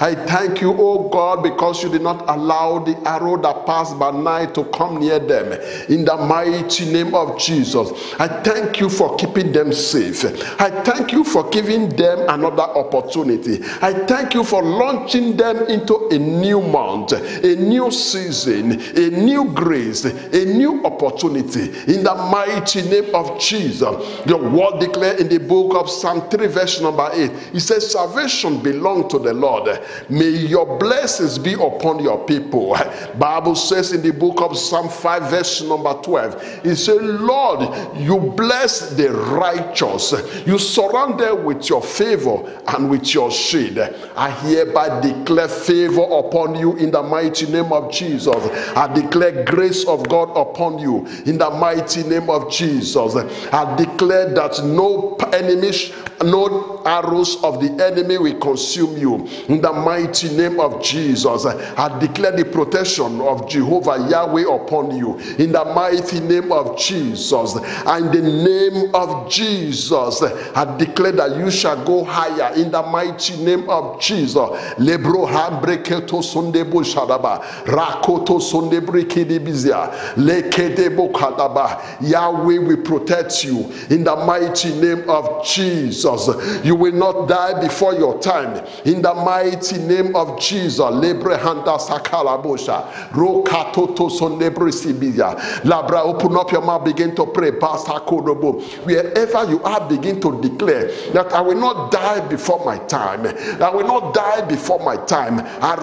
B: I thank you, O God, because you did not allow the arrow that passed by night to come near them. In the mighty name of Jesus, I thank you for keeping them safe. I thank you for giving them another opportunity. I thank you for launching them into a new month, a new season, a new grace, a new opportunity in the mighty name of Jesus. Your word declared in the book of Psalm 3 verse number 8, it says salvation belongs to the Lord. May your blessings be upon your people. Bible says in the book of Psalm 5 verse number 12, it says, Lord, you bless the righteous, you surround them with your favor and with your shield. I hereby declare favor upon you in the mighty name of Jesus. I declare grace of God upon you in the mighty name of Jesus. I declare that no enemies, no arrows of the enemy will consume you in the mighty name of Jesus. I declare the protection of Jehovah Yahweh upon you in the mighty name of Jesus. And in the name of Jesus, I declare that you shall go higher in the mighty name of Jesus. Lebro hambreketo sondebo shadaba rakoto sondebrekidi bizia lekedebo kadaba. Yahweh will protect you in the mighty name of Jesus. You will not die before your time in the mighty name of Jesus. Lebrehanda sakalabosha rokatoto sondebresibia labra. Open up your mouth, begin to pray. Wherever you are, begin to declare that I will not die before my time. I will not die before my time. I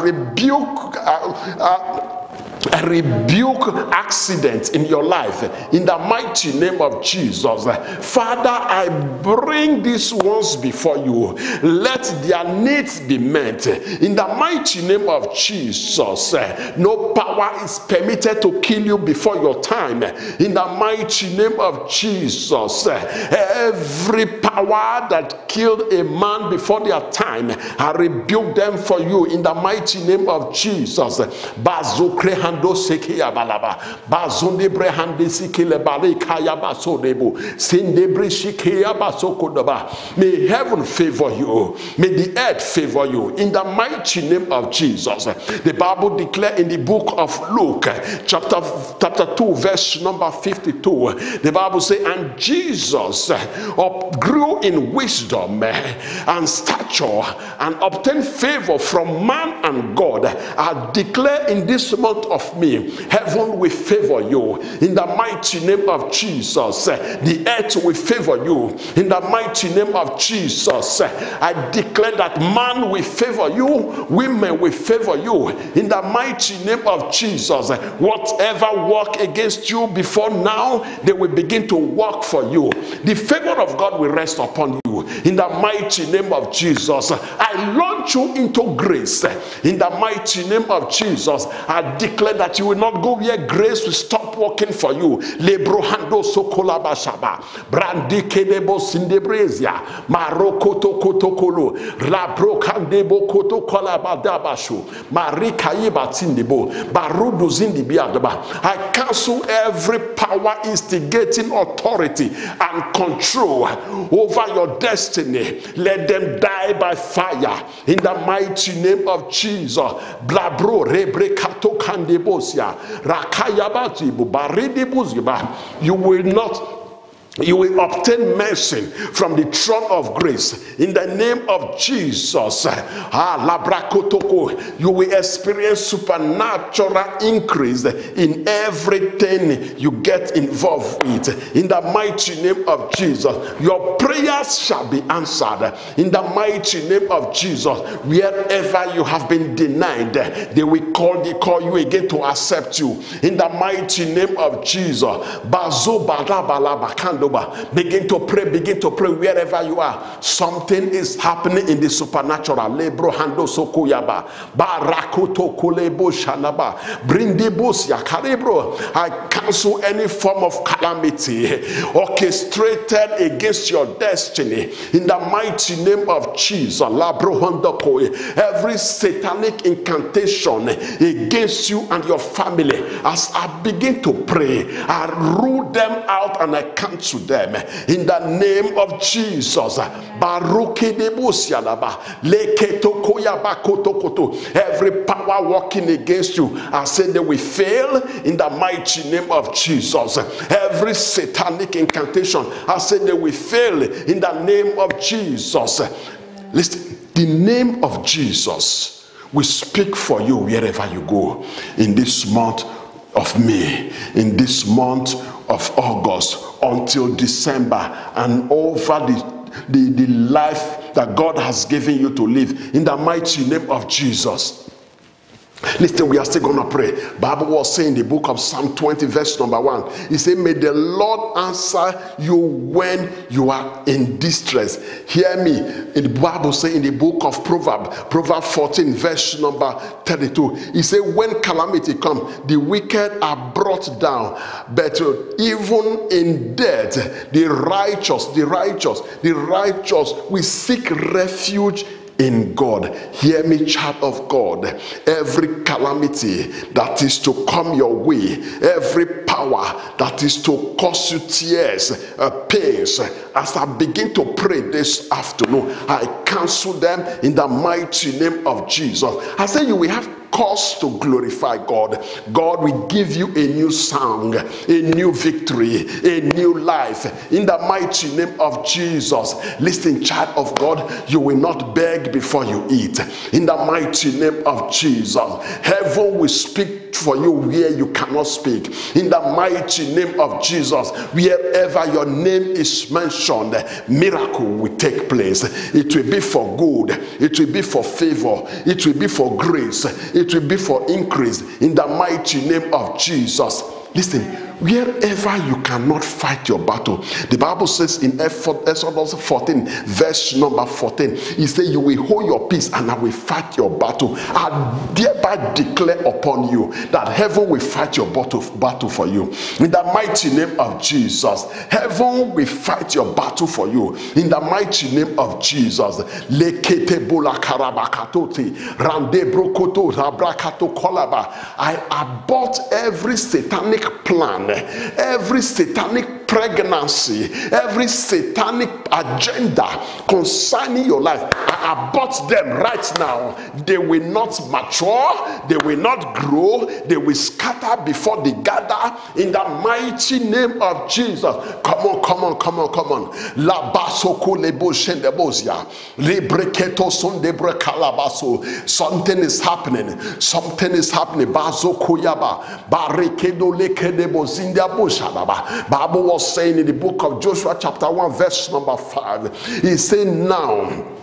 B: rebuke accidents in your life in the mighty name of Jesus. Father, I bring these ones before you. Let their needs be met in the mighty name of Jesus. No power is permitted to kill you before your time in the mighty name of Jesus. Every power that killed a man before their time, I rebuke them for you in the mighty name of Jesus. Hando sekia balaba bazonde brehande sikile bale kaya basodebo sindebre shikia basokodoba. May heaven favor you, may the earth favor you in the mighty name of Jesus. The Bible declares in the book of Luke chapter 2 verse number 52, the Bible says, and Jesus grew in wisdom and stature and obtained favor from man and God. I declare in this month of of me, heaven will favor you. In the mighty name of Jesus, the earth will favor you. In the mighty name of Jesus, I declare that man will favor you, women will favor you. In the mighty name of Jesus, whatever work against you before now, they will begin to work for you. The favor of God will rest upon you. In the mighty name of Jesus, I launch you into grace. In the mighty name of Jesus, I declare that you will not go where grace will stop working for you. Lebrohando sokolaba shaba, brandike debo sindebrezia, marokoto kotokolo, labrokandebo kotokolaba dabashu, marikaiba tindebo, barudu zindibiadaba. I cancel every power instigating authority and control over your destiny. Let them die by fire. In the mighty name of Jesus. Blabro rebrekato kandebosia rakayabati bubaridibuzgiba. You will obtain mercy from the throne of grace in the name of Jesus. You will experience supernatural increase in everything you get involved with. In the mighty name of Jesus, your prayers shall be answered. In the mighty name of Jesus, wherever you have been denied, they will call you again to accept you. In the mighty name of Jesus, begin to pray wherever you are. Something is happening in the supernatural. Lebro hando sokoyaba barakoto kolebo shanaba brindibus yakaribro. I cancel any form of calamity orchestrated against your destiny in the mighty name of Jesus. Labro hondo koy. Every satanic incantation against you and your family, as I begin to pray, I rule them out and I cancel them in the name of Jesus. Every power working against you, I say they will fail in the mighty name of Jesus. Every satanic incantation, I say they will fail in the name of Jesus. Listen, the name of Jesus will speak for you wherever you go in this month of May, in this month of August until December, and over the life that God has given you to live in the mighty name of Jesus. Listen, we are still going to pray. Bible was saying in the book of Psalm 20 verse number 1, he said, may the Lord answer you when you are in distress. Hear me. In the Bible say in the book of Proverbs 14 verse number 32, he said, when calamity comes, the wicked are brought down, but even in death the righteous will seek refuge in God. Hear me, child of God. Every calamity that is to come your way, every power that is to cause you tears, pains, as I begin to pray this afternoon, I cancel them in the mighty name of Jesus. I say you will have cause to glorify God. God will give you a new song, a new victory, a new life in the mighty name of Jesus. Listen, child of God, you will not beg before you eat in the mighty name of Jesus. Heaven will speak for you where you cannot speak in the mighty name of Jesus. Wherever your name is mentioned, miracle will take place. It will be for good, it will be for favor, it will be for grace, it will be for increase in the mighty name of Jesus. Listen, wherever you cannot fight your battle, the Bible says in Exodus 14 verse number 14, he said, you will hold your peace and I will fight your battle. I thereby declare upon you that heaven will fight your battle for you in the mighty name of Jesus. Heaven will fight your battle for you in the mighty name of Jesus. I abort every satanic plan, every satanic pregnancy, every satanic agenda concerning your life, I abort them right now. They will not mature, they will not grow, they will scatter before they gather in the mighty name of Jesus. Come on, come on, come on, come on. La basoko lebo shendebozia. Lebreketo sondebre kalabaso. Something is happening. Something is happening. Bazoko yaba. Barekedo lekedebo zindia boshadaba. Bible was saying in the book of Joshua chapter 1 verse number 5. He said now.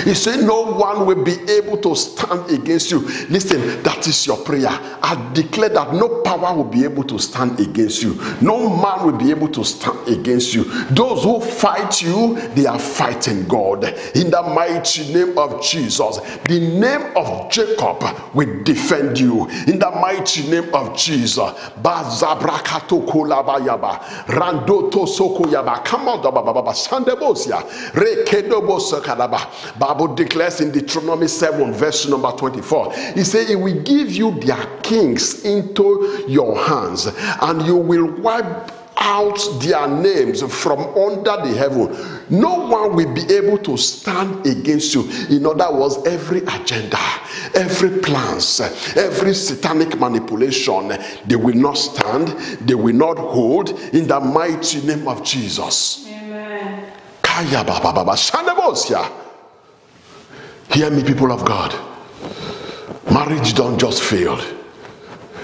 B: He said no one will be able to stand against you. Listen, that is your prayer. I declare that no power will be able to stand against you. No man will be able to stand against you. Those who fight you, they are fighting God. In the mighty name of Jesus, the name of Jacob will defend you. In the mighty name of Jesus. Bazabrakato kolabayaba. Randoto sokoyaba. Come on, Baba Sandebosia. Rekedobo sakadaba. Bible declares in Deuteronomy 7 verse number 24. He said, "He will give you their kings into your hands, and you will wipe out their names from under the heaven. No one will be able to stand against you." In other words, every agenda, every plans, every satanic manipulation, they will not stand, they will not hold in the mighty name of Jesus.
C: Amen.
B: Kaya baba baba shandebosia. Hear me, people of God. Marriage don't just fail.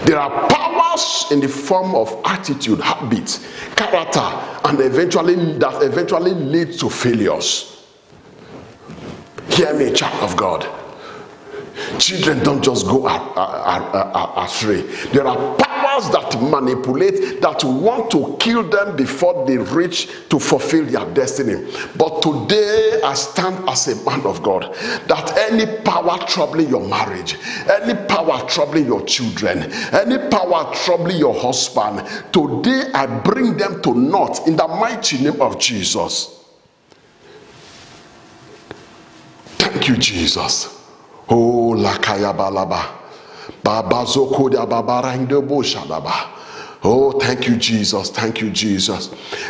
B: There are powers in the form of attitude, habits, character, and eventually lead to failures. Hear me, child of God. Children don't just go astray. There are powers that manipulate, that want to kill them before they reach to fulfill their destiny. But today I stand as a man of God, that any power troubling your marriage, any power troubling your children, any power troubling your husband, today I bring them to naught in the mighty name of Jesus. Thank you, Jesus. Oh, lakaya balaba, baba zoko dia babara indebo shadaba. Oh, thank you, Jesus. Thank you, Jesus.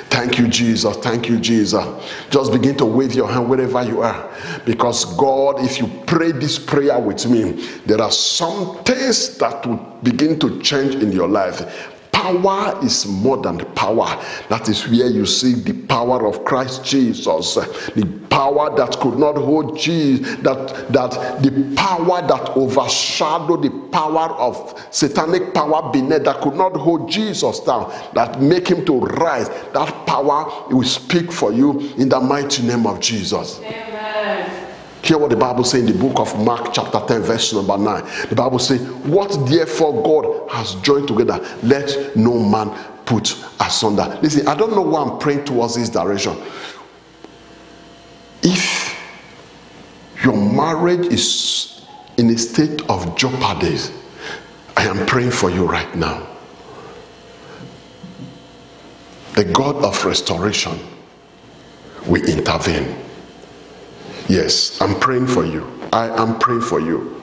B: Thank you, Jesus. Thank you, Jesus. Just begin to wave your hand wherever you are, because God, if you pray this prayer with me, there are some things that will begin to change in your life. Power is more than the power. That is where you see the power of Christ Jesus. The power that could not hold Jesus, that the power that overshadowed the power of satanic power beneath, that could not hold Jesus down, that make him to rise. That power will speak for you in the mighty name of Jesus.
C: Amen.
B: Hear what the Bible says in the book of Mark chapter 10 verse number 9. The Bible says, "What therefore God has joined together, let no man put asunder." Listen, I don't know why I'm praying towards this direction. If your marriage is in a state of jeopardy, I am praying for you right now. The God of restoration will intervene. Yes, I'm praying for you. I am praying for you.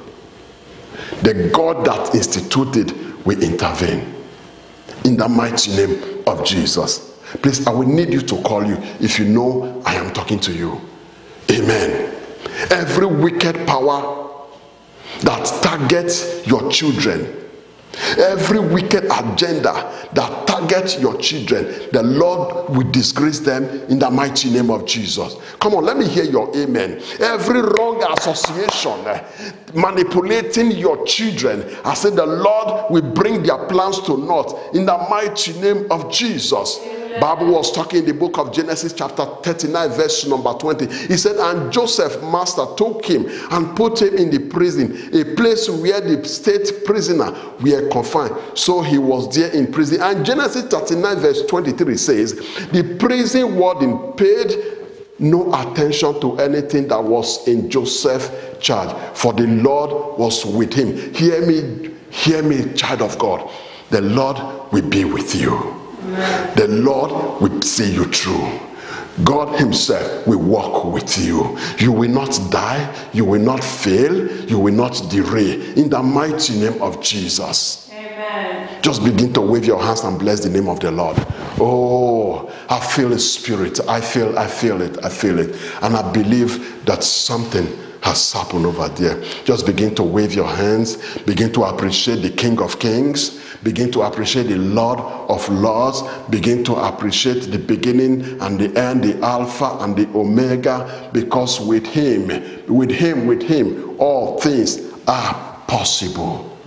B: The God that instituted will intervene in the mighty name of Jesus. Please, I will need you to call you if you know I am talking to you. Amen. Every wicked power that targets your children, every wicked agenda that targets your children, the Lord will disgrace them in the mighty name of Jesus. Come on, let me hear your amen. Every wrong association manipulating your children, I said the Lord will bring their plans to naught in the mighty name of Jesus. Bible was talking in the book of Genesis chapter 39 verse number 20. He said, "And Joseph master took him and put him in the prison, a place where the state prisoner were confined. So he was there in prison." And Genesis 39 verse 23 says, "The prison warden paid no attention to anything that was in Joseph's charge, for the Lord was with him." Hear me, child of God. The Lord will be with you. The Lord will see you through. God himself will walk with you. You will not die. You will not fail. You will not derail. In the mighty name of Jesus.
C: Amen.
B: Just begin to wave your hands and bless the name of the Lord. Oh, I feel His Spirit. I feel it. And I believe that something has happened over there. Just begin to wave your hands. Begin to appreciate the King of Kings. Begin to appreciate the Lord of Lords. Begin to appreciate the beginning and the end, the Alpha and the Omega, because with him, all things are possible.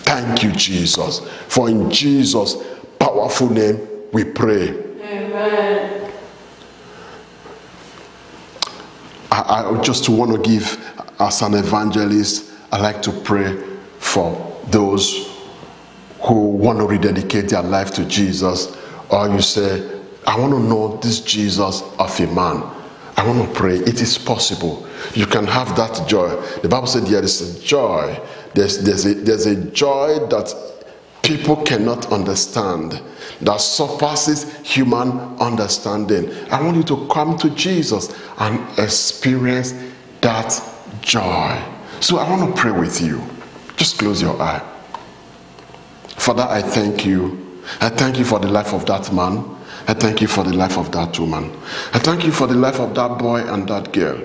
B: Thank you, Jesus. For in Jesus' powerful name we pray.
C: Amen.
B: I just want to give, as an evangelist, I like to pray for those who want to rededicate their life to Jesus. Or you say, I want to know this Jesus of a man. I want to pray. It is possible. You can have that joy. The Bible said there is a joy. There's a joy that people cannot understand, that surpasses human understanding. I want you to come to Jesus and experience that joy. So I want to pray with you. Just close your eye. Father, I thank you. I thank you for the life of that man. I thank you for the life of that woman. I thank you for the life of that boy and that girl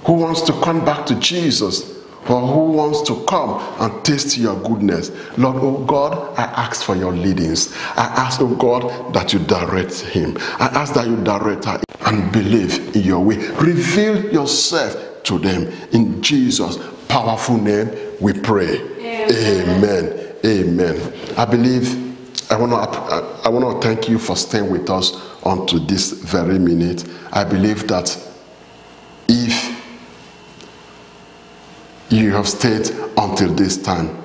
B: who wants to come back to Jesus, or who wants to come and taste your goodness. Lord, oh God, I ask for your leadings. I ask, oh God, that you direct him. I ask that you direct her and believe in your way. Reveal yourself to them. In Jesus' powerful name we pray. Amen. Amen. I believe I want to thank you for staying with us unto this very minute. I believe that if you have stayed until this time,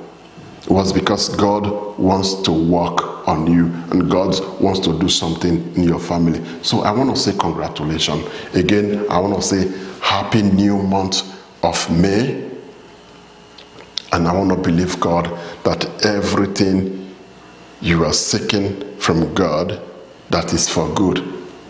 B: it was because God wants to work on you and God wants to do something in your family. So I want to say congratulations. Again, I want to say happy new month of May. And I want to believe God that everything you are seeking from God that is for good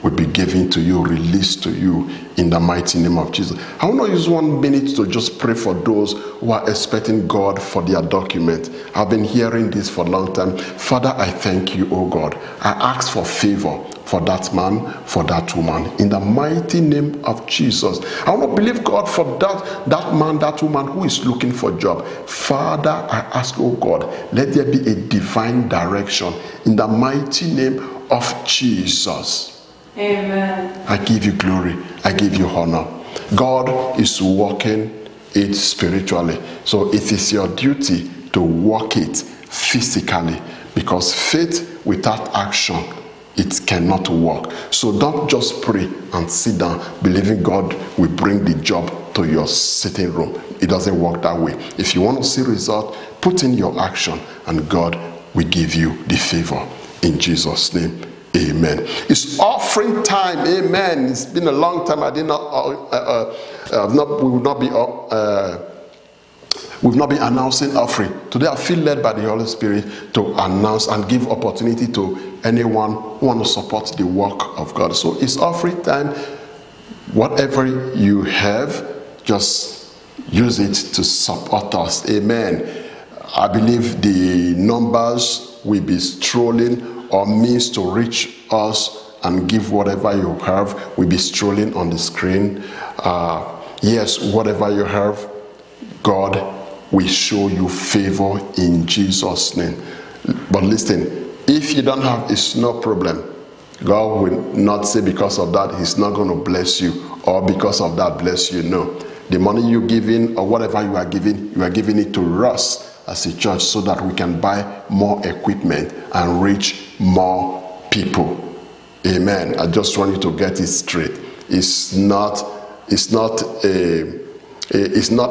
B: will be given to you, released to you in the mighty name of Jesus. I want to use 1 minute to just pray for those who are expecting God for their document. I've been hearing this for a long time. Father, I thank you, oh God. I ask for favor for that man, for that woman, in the mighty name of Jesus. I want to believe God for that man, that woman who is looking for a job. Father, I ask, oh God, let there be a divine direction in the mighty name of Jesus.
C: Amen.
B: I give you glory. I give you honor. God is working it spiritually. So it is your duty to work it physically, because faith without action, it cannot work. So don't just pray and sit down believing God will bring the job to your sitting room. It doesn't work that way. If you want to see result, put in your action and God will give you the favor. In Jesus' name, amen. It's offering time. Amen. It's been a long time. I did not. We've not been announcing offering. Today I feel led by the Holy Spirit to announce and give opportunity to anyone who want to support the work of God. So it's offering time. Whatever you have, just use it to support us. Amen. I believe the numbers will be strolling, or means to reach us and give whatever you have will be strolling on the screen. Yes, whatever you have, God will show you favor in Jesus' name. But listen, if you don't have, it's no problem. God will not say because of that he's not going to bless you, or because of that bless you. No. The money you're giving, or whatever you are giving it to us as a church, so that we can buy more equipment and reach more people. Amen. I just want you to get it straight. It's not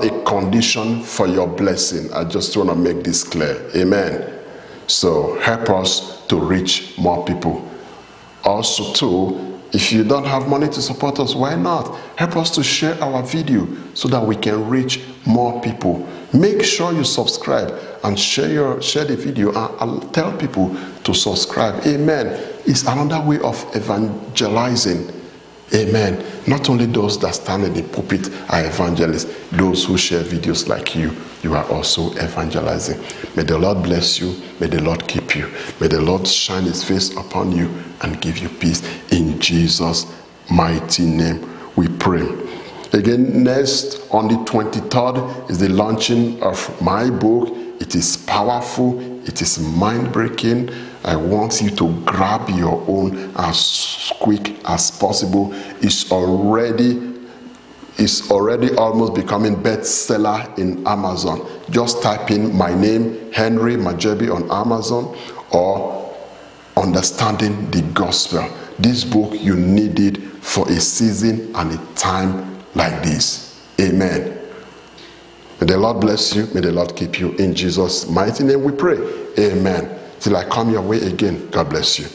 B: a condition for your blessing. I just want to make this clear. Amen. So help us to reach more people. Also too, if you don't have money to support us, why not? Help us to share our video so that we can reach more people. Make sure you subscribe and share the video and tell people to subscribe. Amen. It's another way of evangelizing Amen. Not only those that stand in the pulpit are evangelists, those who share videos like you are also evangelizing. May the Lord bless you. May the Lord keep you. May the Lord shine his face upon you and give you peace. In Jesus' mighty name we pray. Again, next on the 23rd is the launching of my book. It is powerful. It is mind-breaking. I want you to grab your own as quick as possible. It's already almost becoming bestseller in Amazon. Just type in my name, Henry Majebi, on Amazon, or Understanding the Gospel. This book, you need it for a season and a time like this. Amen. May the Lord bless you. May the Lord keep you. In Jesus' mighty name we pray. Amen. Till I come your way again, God bless you.